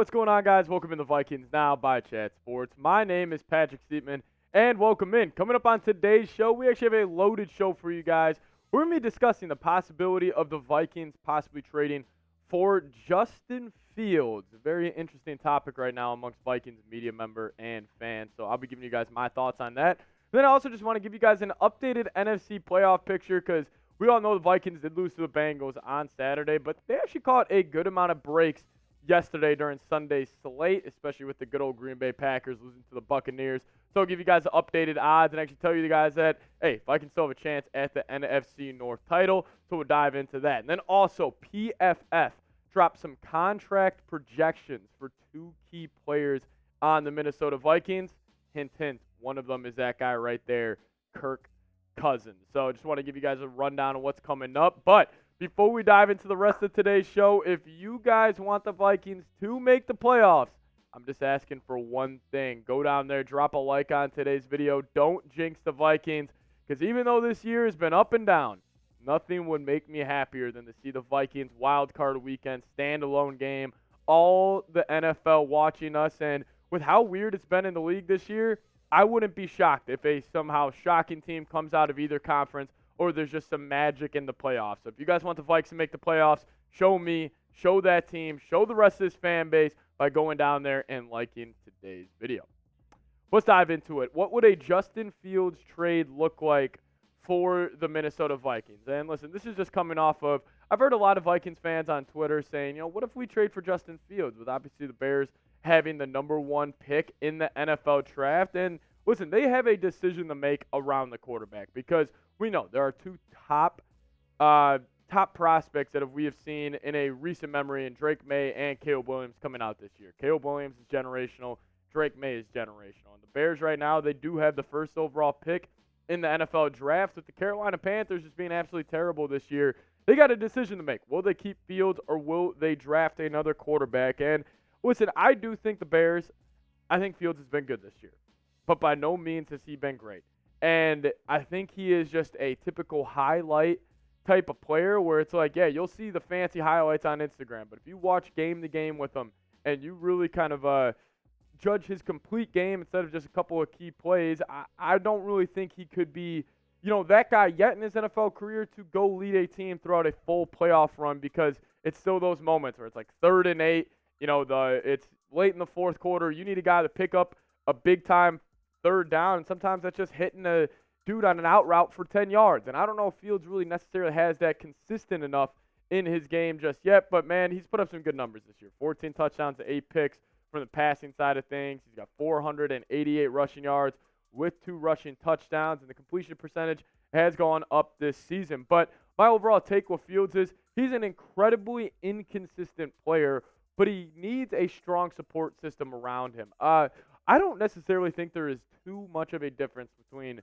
What's going on, guys? Welcome in the Vikings Now by Chat Sports. My name is Patrick Siepman, and welcome in. Coming up on today's show, we actually have a loaded show for you guys. We're going to be discussing the possibility of the Vikings possibly trading for Justin Fields. A very interesting topic right now amongst Vikings media member and fans. So I'll be giving you guys my thoughts on that. Then I also just want to give you guys an updated NFC playoff picture because we all know the Vikings did lose to the Bengals on Saturday, but they actually caught a good amount of breaks yesterday during Sunday's slate, especially with the good old Green Bay Packers losing to the Buccaneers. So I'll give you guys the updated odds and actually tell you guys that, hey, Vikings still have a chance at the NFC North title. So we'll dive into that. And then also PFF dropped some contract projections for two key players on the Minnesota Vikings. Hint, hint, one of them is that guy right there, Kirk Cousins. So I just want to give you guys a rundown of what's coming up. But before we dive into the rest of today's show, if you guys want the Vikings to make the playoffs, I'm just asking for one thing. Go down there, drop a like on today's video. Don't jinx the Vikings, because even though this year has been up and down, nothing would make me happier than to see the Vikings wild card weekend, standalone game, all the NFL watching us. And with how weird it's been in the league this year, I wouldn't be shocked if a somehow shocking team comes out of either conference or there's just some magic in the playoffs. So if you guys want the Vikes to make the playoffs, show me, show that team, show the rest of this fan base by going down there and liking today's video. Let's dive into it. What would a Justin Fields trade look like for the Minnesota Vikings? And listen, this is just coming off of, I've heard a lot of Vikings fans on Twitter saying, what if we trade for Justin Fields, with obviously the Bears having the number one pick in the NFL draft? And listen, they have a decision to make around the quarterback, because we know there are two top prospects that we have seen in a recent memory in Drake May and Caleb Williams coming out this year. Caleb Williams is generational. Drake May is generational. And the Bears right now, they do have the first overall pick in the NFL draft. With the Carolina Panthers just being absolutely terrible this year, they got a decision to make. Will they keep Fields or will they draft another quarterback? And listen, I do think the Bears, I think Fields has been good this year, but by no means has he been great. And I think he is just a typical highlight type of player where it's like, yeah, you'll see the fancy highlights on Instagram, but if you watch game to game with him and you really kind of judge his complete game instead of just a couple of key plays, I don't really think he could be, that guy yet in his NFL career to go lead a team throughout a full playoff run, because it's still those moments where it's like 3rd and 8, it's late in the fourth quarter. You need a guy to pick up a big-time third down, and sometimes that's just hitting a dude on an out route for 10 yards. And I don't know if Fields really necessarily has that consistent enough in his game just yet, but, man, he's put up some good numbers this year. 14 touchdowns to 8 picks from the passing side of things. He's got 488 rushing yards with 2 rushing touchdowns, and the completion percentage has gone up this season. But my overall take with Fields is he's an incredibly inconsistent player, but he needs a strong support system around him. I don't necessarily think there is too much of a difference between,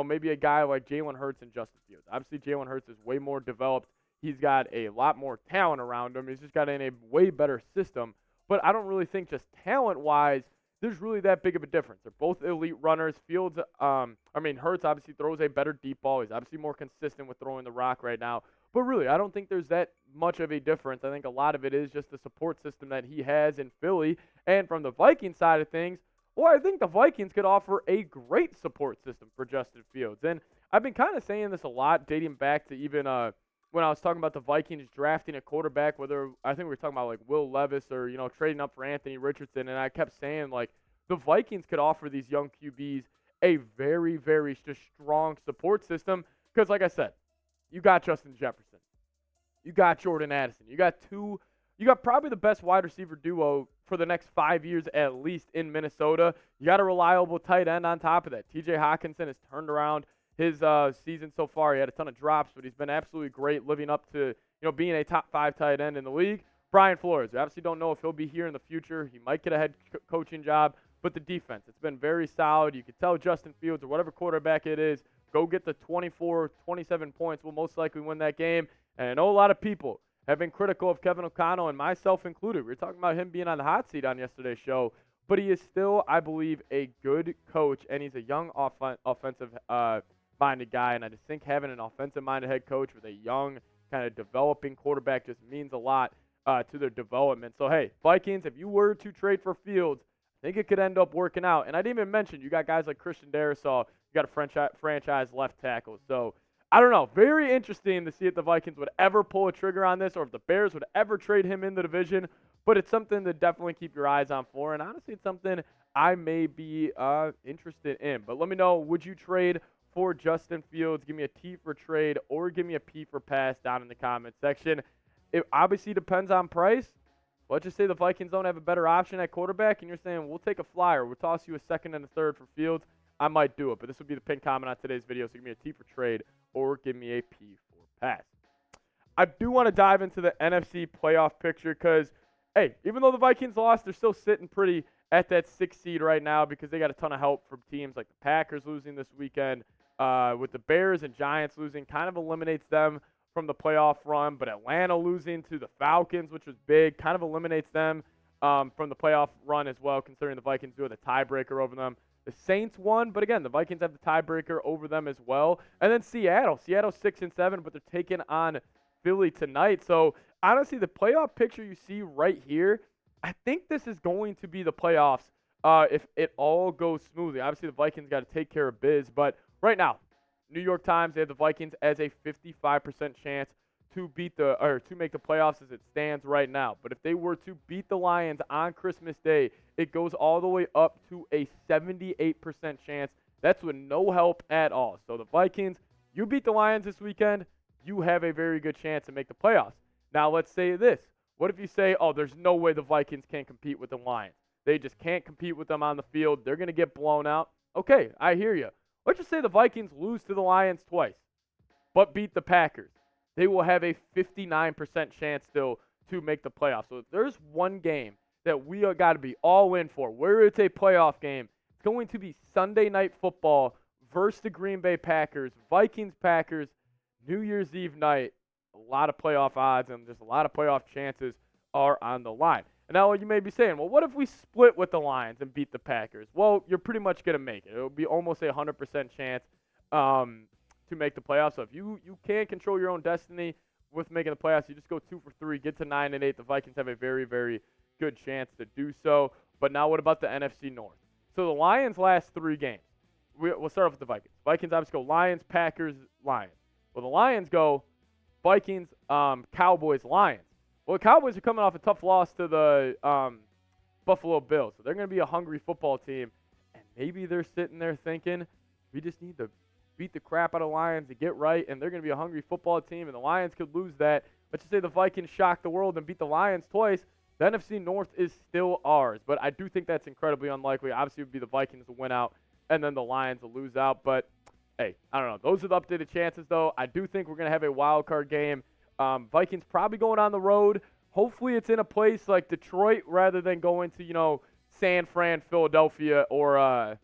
maybe a guy like Jalen Hurts and Justin Fields. Obviously, Jalen Hurts is way more developed. He's got a lot more talent around him. He's just got in a way better system. But I don't really think just talent-wise there's really that big of a difference. They're both elite runners. Hurts obviously throws a better deep ball. He's obviously more consistent with throwing the rock right now. But really, I don't think there's that much of a difference. I think a lot of it is just the support system that he has in Philly. And from the Vikings side of things, well, I think the Vikings could offer a great support system for Justin Fields. And I've been kind of saying this a lot, dating back to even when I was talking about the Vikings drafting a quarterback, whether I think we were talking about like Will Levis or, trading up for Anthony Richardson. And I kept saying, like, the Vikings could offer these young QBs a very, very strong support system. Because, like I said, you got Justin Jefferson. You got Jordan Addison. You got probably the best wide receiver duo for the next 5 years at least in Minnesota. You got a reliable tight end on top of that. TJ Hawkinson has turned around his season so far. He had a ton of drops, but he's been absolutely great, living up to being a top 5 tight end in the league. Brian Flores, we obviously don't know if he'll be here in the future. He might get a head coaching job, but the defense, it's been very solid. You could tell Justin Fields or whatever quarterback it is, go get the 24, 27 points. We'll most likely win that game. And I know a lot of people have been critical of Kevin O'Connell, and myself included. We were talking about him being on the hot seat on yesterday's show, but he is still, I believe, a good coach, and he's a young offensive-minded guy, and I just think having an offensive-minded head coach with a young, kind of developing quarterback just means a lot to their development. So, hey, Vikings, if you were to trade for Fields, I think it could end up working out. And I didn't even mention you got guys like Christian Darrisaw. You got a franchise left tackle. So, I don't know. Very interesting to see if the Vikings would ever pull a trigger on this or if the Bears would ever trade him in the division. But it's something to definitely keep your eyes on for. And honestly, it's something I may be interested in. But let me know, would you trade for Justin Fields? Give me a T for trade or give me a P for pass down in the comment section. It obviously depends on price. Let's just say the Vikings don't have a better option at quarterback, and you're saying, we'll take a flyer. We'll toss you a second and a third for Fields. I might do it, but this will be the pinned comment on today's video, so give me a T for trade or give me a P for pass. I do want to dive into the NFC playoff picture because, hey, even though the Vikings lost, they're still sitting pretty at that 6th seed right now because they got a ton of help from teams like the Packers losing this weekend. With the Bears and Giants losing, kind of eliminates them from the playoff run, but Atlanta losing to the Falcons, which was big, kind of eliminates them from the playoff run as well, considering the Vikings do have the tiebreaker over them. The Saints won, but again, the Vikings have the tiebreaker over them as well. And then Seattle's 6-7, but they're taking on Philly tonight. So honestly, the playoff picture you see right here, I think this is going to be the playoffs if it all goes smoothly. Obviously, the Vikings got to take care of biz, but right now, New York Times, they have the Vikings as a 55% chance to make the playoffs as it stands right now. But if they were to beat the Lions on Christmas Day, it goes all the way up to a 78% chance. That's with no help at all. So the Vikings, you beat the Lions this weekend, you have a very good chance to make the playoffs. Now let's say this. What if you say, oh, there's no way the Vikings can compete with the Lions? They just can't compete with them on the field. They're going to get blown out. Okay, I hear you. Let's just say the Vikings lose to the Lions twice, but beat the Packers. They will have a 59% chance still to make the playoffs. So if there's one game that we are got to be all in for, where it's a playoff game, it's going to be Sunday Night Football versus the Green Bay Packers, Vikings-Packers, New Year's Eve night. A lot of playoff odds and just a lot of playoff chances are on the line. And now you may be saying, well, what if we split with the Lions and beat the Packers? Well, you're pretty much going to make it. It'll be almost a 100% chance to make the playoffs. So if you can't control your own destiny with making the playoffs, you just go 2 for 3, get to 9-8. The Vikings have a very, very good chance to do so. But now what about the NFC North? So the Lions' last 3 games. We'll start off with the Vikings. Vikings obviously go Lions, Packers, Lions. Well, the Lions go Vikings, Cowboys, Lions. Well, the Cowboys are coming off a tough loss to the Buffalo Bills. So they're going to be a hungry football team. And maybe they're sitting there thinking, we just need to beat the crap out of Lions to get right. And they're going to be a hungry football team. And the Lions could lose that. Let's just say the Vikings shock the world and beat the Lions twice. The NFC North is still ours. But I do think that's incredibly unlikely. Obviously, it would be the Vikings to win out and then the Lions to lose out. But, hey, I don't know. Those are the updated chances, though. I do think we're going to have a wild card game. Vikings probably going on the road. Hopefully it's in a place like Detroit rather than going to, San Fran, Philadelphia, or,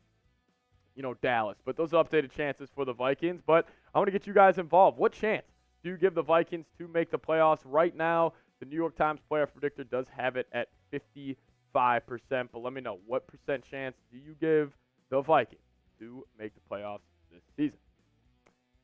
Dallas. But those are updated chances for the Vikings. But I want to get you guys involved. What chance do you give the Vikings to make the playoffs? Right now, the New York Times playoff predictor does have it at 55%. But let me know, what percent chance do you give the Vikings to make the playoffs this season?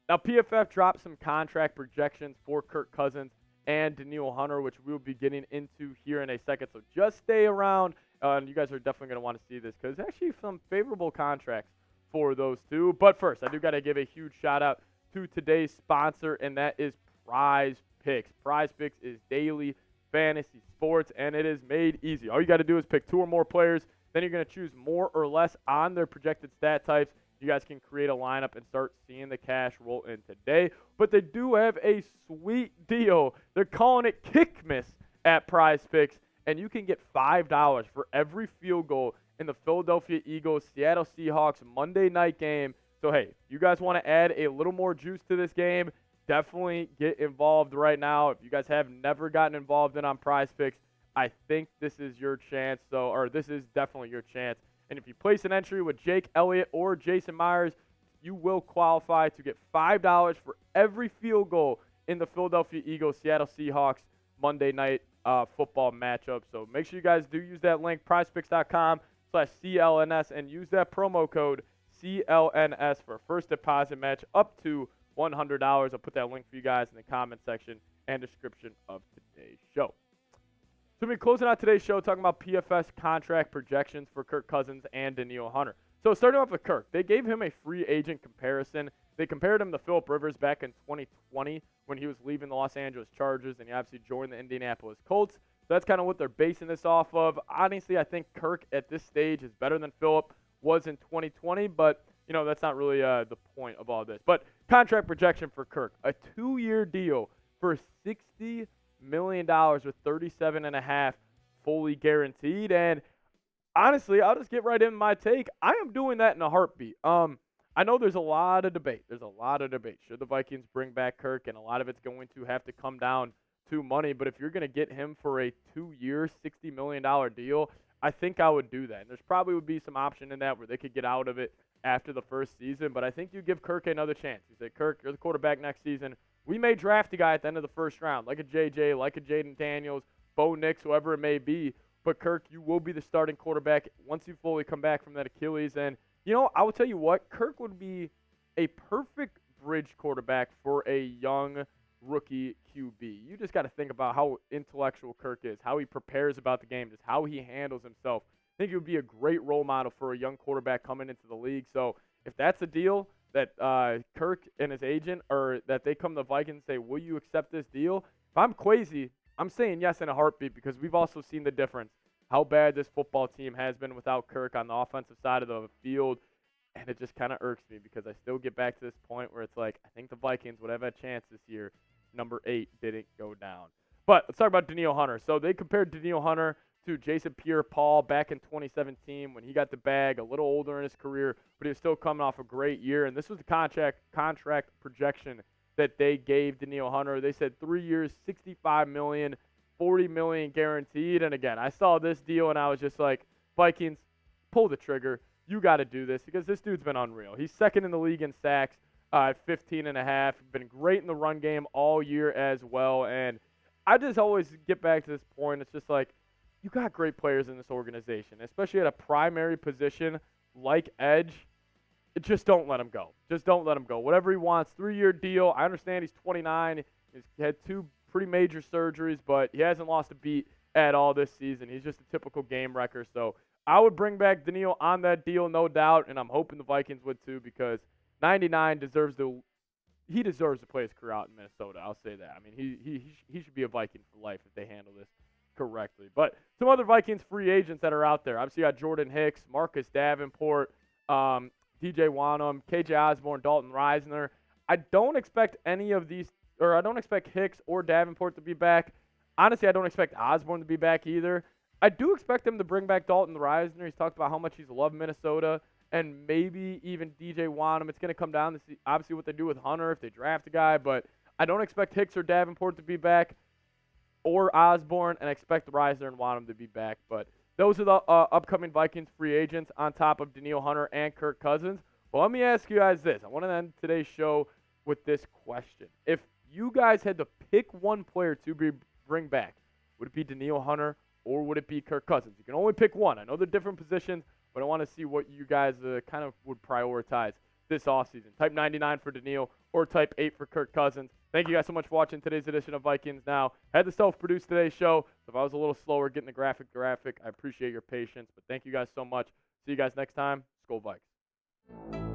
Now, PFF dropped some contract projections for Kirk Cousins and Danielle Hunter, which we'll be getting into here in a second. So just stay around. And you guys are definitely going to want to see this because actually some favorable contracts for those two. But first, I do got to give a huge shout-out to today's sponsor, and that is Prize Picks. Prize Picks is daily fantasy sports, and it is made easy. All you got to do is pick 2 or more players. Then you're going to choose more or less on their projected stat types. You guys can create a lineup and start seeing the cash roll in today. But they do have a sweet deal. They're calling it Kick Miss at Prize Picks. And you can get $5 for every field goal in the Philadelphia Eagles Seattle Seahawks Monday night game. So, hey, you guys want to add a little more juice to this game, definitely get involved right now. If you guys have never gotten involved in on Prize Picks, I think this is your chance. This is definitely your chance. And if you place an entry with Jake Elliott or Jason Myers, you will qualify to get $5 for every field goal in the Philadelphia Eagles Seattle Seahawks Monday night football matchup. So make sure you guys do use that link, prizepicks.com/CLNS, and use that promo code CLNS for a first deposit match up to $100. I'll put that link for you guys in the comment section and description of today's show. So we're closing out today's show talking about PFS contract projections for Kirk Cousins and Danielle Hunter. So starting off with Kirk, they gave him a free agent comparison. They compared him to Phillip Rivers back in 2020 when he was leaving the Los Angeles Chargers and he obviously joined the Indianapolis Colts. So that's kind of what they're basing this off of. Honestly, I think Kirk at this stage is better than Phillip was in 2020, but that's not really the point of all this. But contract projection for Kirk, a 2-year deal for $60 million with 37.5 fully guaranteed. And honestly, I'll just get right in my take. I am doing that in a heartbeat. I know there's a lot of debate. Should the Vikings bring back Kirk? And a lot of it's going to have to come down to money. But if you're going to get him for a 2-year, $60 million deal, I think I would do that. And there's probably would be some option in that where they could get out of it after the first season. But I think you give Kirk another chance. You say, Kirk, you're the quarterback next season. We may draft a guy at the end of the first round, like a JJ, like a Jaden Daniels, Bo Nix, whoever it may be. But Kirk, you will be the starting quarterback once you fully come back from that Achilles. And, I will tell you what, Kirk would be a perfect bridge quarterback for a young rookie QB. You just got to think about how intellectual Kirk is, how he prepares about the game, just how he handles himself. I think he would be a great role model for a young quarterback coming into the league. So if that's a deal that Kirk and his agent, or that they come to the Vikings and say, will you accept this deal? If I'm Kwesi, I'm saying yes in a heartbeat because we've also seen the difference, how bad this football team has been without Kirk on the offensive side of the field. And it just kind of irks me because I still get back to this point where it's like, I think the Vikings would have a chance this year. Number 8 didn't go down. But let's talk about Danielle Hunter. So they compared Danielle Hunter to Jason Pierre-Paul back in 2017 when he got the bag, a little older in his career, but he was still coming off a great year. And this was the contract projection that they gave Danielle Hunter. They said 3 years, $65 million, $40 million guaranteed. And again, I saw this deal and I was just like, Vikings, pull the trigger. You got to do this because this dude's been unreal. He's second in the league in sacks at 15.5. Been great in the run game all year as well. And I just always get back to this point. It's just like, you got great players in this organization, especially at a primary position like edge. Just don't let him go. Just don't let him go. Whatever he wants, 3-year deal. I understand he's 29. He's had 2 pretty major surgeries, but he hasn't lost a beat at all this season. He's just a typical game wrecker. So I would bring back Danielle on that deal, no doubt, and I'm hoping the Vikings would too because 99 deserves to play his career out in Minnesota. I'll say that. I mean, he should be a Viking for life if they handle this correctly. But some other Vikings free agents that are out there. Obviously, you got Jordan Hicks, Marcus Davenport, DJ Wanham, KJ Osborne, Dalton Reisner. I don't expect any of these, or I don't expect Hicks or Davenport to be back. Honestly, I don't expect Osborne to be back either. I do expect them to bring back Dalton Reisner. He's talked about how much he's loved Minnesota, and maybe even DJ Wanham. It's going to come down to see, obviously, what they do with Hunter if they draft a guy, but I don't expect Hicks or Davenport to be back or Osborne, and I expect Reisner and Wanham to be back. But those are the upcoming Vikings free agents on top of Danielle Hunter and Kirk Cousins. Well, let me ask you guys this. I want to end today's show with this question. If you guys had to pick one player to bring back, would it be Danielle Hunter or would it be Kirk Cousins? You can only pick one. I know they're different positions, but I want to see what you guys kind of would prioritize this offseason. Type 99 for Danielle or type 8 for Kirk Cousins. Thank you guys so much for watching today's edition of Vikings Now. I had to self-produce today's show, so if I was a little slower getting the graphic, I appreciate your patience. But thank you guys so much. See you guys next time. Skol Vikes.